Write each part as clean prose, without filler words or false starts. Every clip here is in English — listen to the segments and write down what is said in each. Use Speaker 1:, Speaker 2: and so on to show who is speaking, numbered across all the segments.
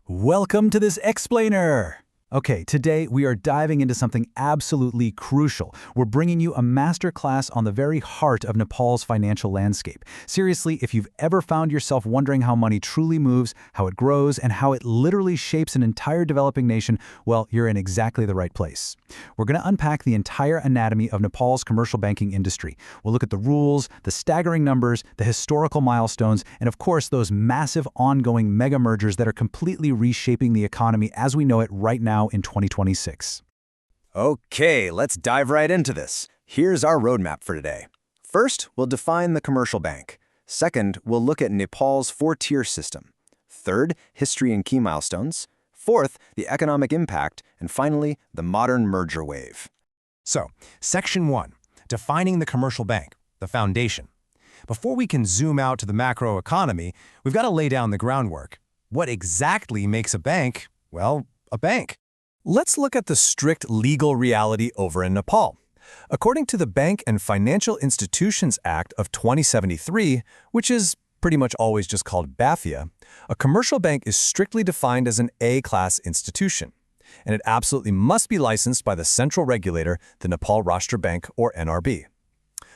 Speaker 1: Welcome to this explainer. Okay, today we are diving into something absolutely crucial. We're bringing you a masterclass on the very heart of Nepal's financial landscape. Seriously, if you've ever found yourself wondering how money truly moves, how it grows, and how it literally shapes an entire developing nation, well, you're in exactly the right place. We're going to unpack the entire anatomy of Nepal's commercial banking industry. We'll look at the rules, the staggering numbers, the historical milestones, and of course, those massive ongoing mega mergers that are completely reshaping the economy as we know it right now in 2026.
Speaker 2: Okay, let's dive right into this. Here's our roadmap for today. First, we'll define the commercial bank. Second, we'll look at Nepal's four-tier system. Third, history and key milestones. Fourth, the economic impact. And finally, the modern merger wave.
Speaker 3: So, Section 1, defining the commercial bank, the foundation. Before we can zoom out to the macro economy, we've got to lay down the groundwork. What exactly makes a bank, well, a bank?
Speaker 1: Let's look at the strict legal reality over in Nepal. According to the Bank and Financial Institutions Act of 2073, which is pretty much always just called BAFIA, a commercial bank is strictly defined as an A-class institution, and it absolutely must be licensed by the central regulator, the Nepal Rashtra Bank, or NRB.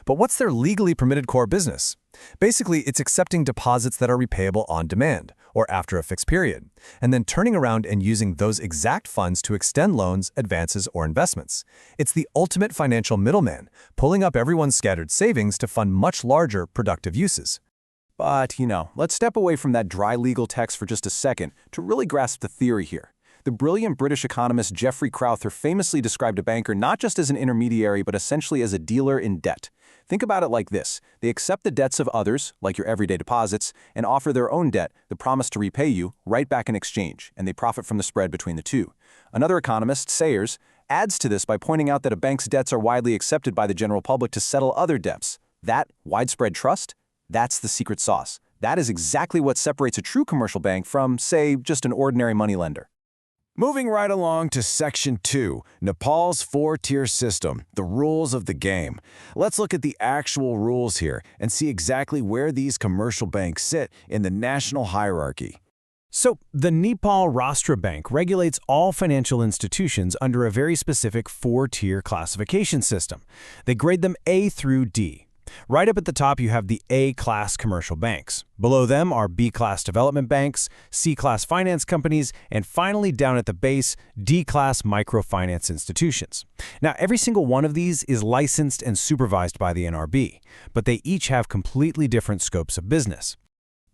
Speaker 1: But what's their legally permitted core business? Basically, it's accepting deposits that are repayable on demand, or after a fixed period, and then turning around and using those exact funds to extend loans, advances, or investments. It's the ultimate financial middleman, pulling up everyone's scattered savings to fund much larger, productive uses.
Speaker 2: But, let's step away from that dry legal text for just a second to really grasp the theory here. The brilliant British economist Geoffrey Crowther famously described a banker not just as an intermediary, but essentially as a dealer in debt. Think about it like this. They accept the debts of others, like your everyday deposits, and offer their own debt, the promise to repay you, right back in exchange, and they profit from the spread between the two. Another economist, Sayers, adds to this by pointing out that a bank's debts are widely accepted by the general public to settle other debts. That widespread trust? That's the secret sauce. That is exactly what separates a true commercial bank from, say, just an ordinary moneylender.
Speaker 3: Moving right along to Section 2, Nepal's four-tier system, the rules of the game. Let's look at the actual rules here and see exactly where these commercial banks sit in the national hierarchy.
Speaker 4: So, the Nepal Rashtra Bank regulates all financial institutions under a very specific four-tier classification system. They grade them A through D. Right up at the top, you have the A-class commercial banks. Below them are B-class development banks, C-class finance companies, and finally down at the base, D-class microfinance institutions. Now, every single one of these is licensed and supervised by the NRB, but they each have completely different scopes of business.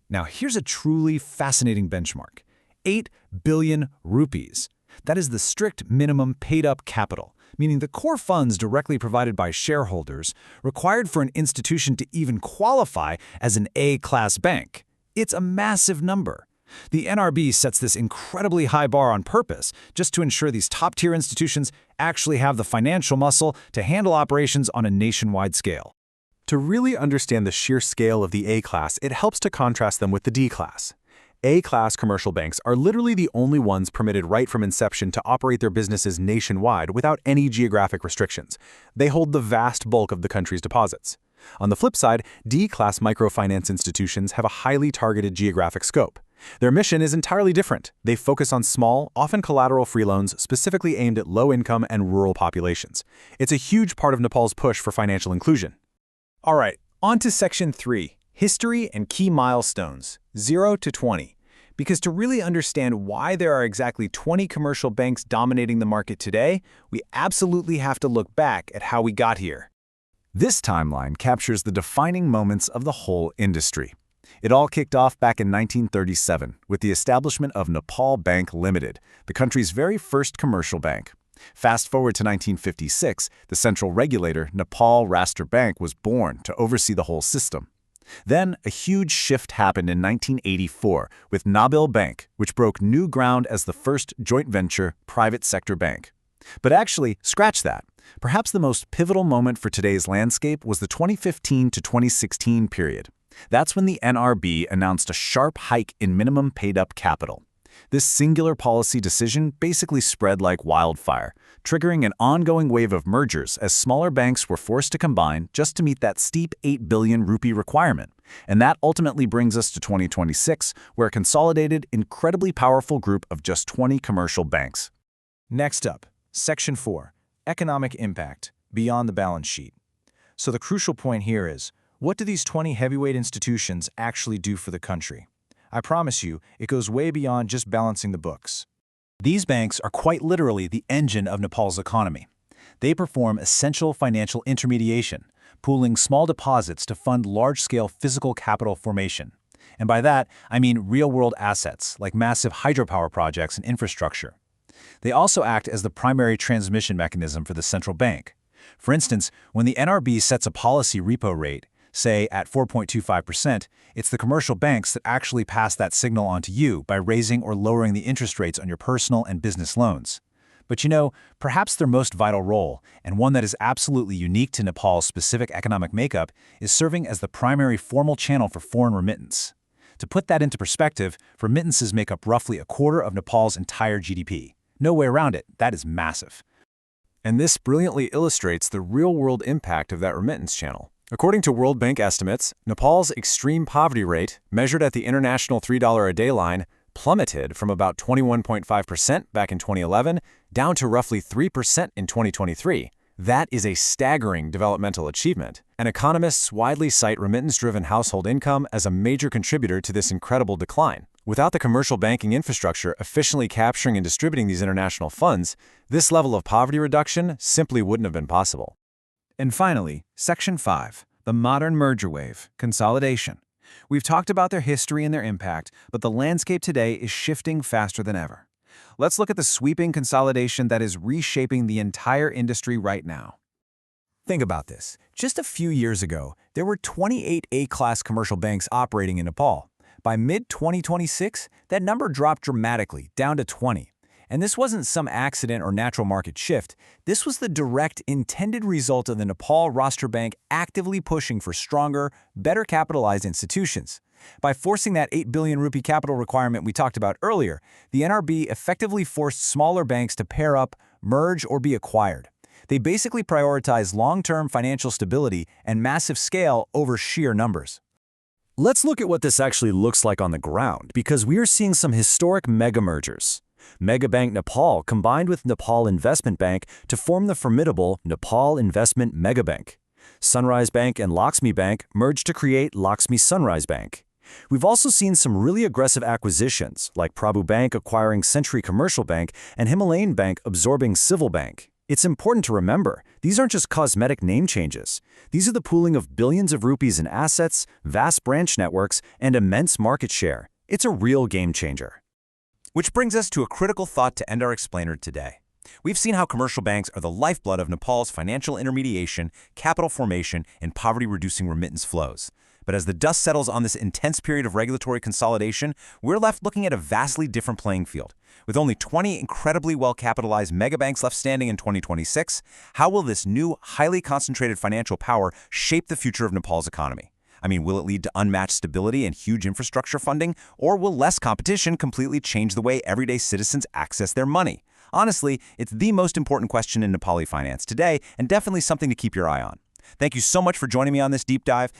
Speaker 1: Now, here's a truly fascinating benchmark. 8 billion rupees. That is the strict minimum paid-up capital, meaning the core funds directly provided by shareholders required for an institution to even qualify as an A-class bank. It's a massive number. The NRB sets this incredibly high bar on purpose just to ensure these top-tier institutions actually have the financial muscle to handle operations on a nationwide scale.
Speaker 5: To really understand the sheer scale of the A-class, it helps to contrast them with the D-class. A-class commercial banks are literally the only ones permitted right from inception to operate their businesses nationwide without any geographic restrictions. They hold the vast bulk of the country's deposits. On the flip side, D-class microfinance institutions have a highly targeted geographic scope. Their mission is entirely different. They focus on small, often collateral-free loans specifically aimed at low-income and rural populations. It's a huge part of Nepal's push for financial inclusion.
Speaker 2: All right, on to Section 3, history and key milestones, 0 to 20. Because to really understand why there are exactly 20 commercial banks dominating the market today, we absolutely have to look back at how we got here.
Speaker 5: This timeline captures the defining moments of the whole industry. It all kicked off back in 1937 with the establishment of Nepal Bank Limited, the country's very first commercial bank. Fast forward to 1956, the central regulator, Nepal Rashtra Bank, was born to oversee the whole system. Then, a huge shift happened in 1984 with Nabil Bank, which broke new ground as the first joint venture private sector bank. But actually, scratch that. Perhaps the most pivotal moment for today's landscape was the 2015 to 2016 period. That's when the NRB announced a sharp hike in minimum paid-up capital. This singular policy decision basically spread like wildfire, triggering an ongoing wave of mergers as smaller banks were forced to combine just to meet that steep 8 billion rupee requirement. And that ultimately brings us to 2026, where a consolidated, incredibly powerful group of just 20 commercial banks.
Speaker 2: Next up, Section 4, Economic Impact, Beyond the Balance Sheet. So the crucial point here is, what do these 20 heavyweight institutions actually do for the country? I promise you, it goes way beyond just balancing the books.
Speaker 4: These banks are quite literally the engine of Nepal's economy. They perform essential financial intermediation, pooling small deposits to fund large-scale physical capital formation. And by that, I mean real-world assets like massive hydropower projects and infrastructure. They also act as the primary transmission mechanism for the central bank. For instance, when the NRB sets a policy repo rate, say at 4.25%, it's the commercial banks that actually pass that signal on to you by raising or lowering the interest rates on your personal and business loans. But you know, perhaps their most vital role, and one that is absolutely unique to Nepal's specific economic makeup, is serving as the primary formal channel for foreign remittance. To put that into perspective, remittances make up roughly a quarter of Nepal's entire GDP. No way around it, that is massive.
Speaker 1: And this brilliantly illustrates the real-world impact of that remittance channel. According to World Bank estimates, Nepal's extreme poverty rate, measured at the international $3 a day line, plummeted from about 21.5% back in 2011 down to roughly 3% in 2023. That is a staggering developmental achievement, and economists widely cite remittance-driven household income as a major contributor to this incredible decline. Without the commercial banking infrastructure efficiently capturing and distributing these international funds, this level of poverty reduction simply wouldn't have been possible.
Speaker 2: And finally, Section 5, the modern merger wave, consolidation. We've talked about their history and their impact, but the landscape today is shifting faster than ever. Let's look at the sweeping consolidation that is reshaping the entire industry right now. Think about this. Just a few years ago, there were 28 A-class commercial banks operating in Nepal. By mid-2026, that number dropped dramatically, down to 20. And this wasn't some accident or natural market shift. This was the direct, intended result of the Nepal Rashtra Bank actively pushing for stronger, better capitalized institutions. By forcing that 8 billion rupee capital requirement we talked about earlier, the NRB effectively forced smaller banks to pair up, merge, or be acquired. They basically prioritized long-term financial stability and massive scale over sheer numbers.
Speaker 1: Let's look at what this actually looks like on the ground, because we are seeing some historic mega mergers. Megabank Nepal combined with Nepal Investment Bank to form the formidable Nepal Investment Megabank. Sunrise Bank and Lakshmi Bank merged to create Lakshmi Sunrise Bank. We've also seen some really aggressive acquisitions, like Prabhu Bank acquiring Century Commercial Bank and Himalayan Bank absorbing Civil Bank. It's important to remember, these aren't just cosmetic name changes. These are the pooling of billions of rupees in assets, vast branch networks, and immense market share. It's a real game changer.
Speaker 2: Which brings us to a critical thought to end our explainer today. We've seen how commercial banks are the lifeblood of Nepal's financial intermediation, capital formation, and poverty-reducing remittance flows. But as the dust settles on this intense period of regulatory consolidation, we're left looking at a vastly different playing field. With only 20 incredibly well-capitalized megabanks left standing in 2026, how will this new, highly concentrated financial power shape the future of Nepal's economy? I mean, will it lead to unmatched stability and huge infrastructure funding, or will less competition completely change the way everyday citizens access their money? Honestly, it's the most important question in Nepali finance today, and definitely something to keep your eye on. Thank you so much for joining me on this deep dive.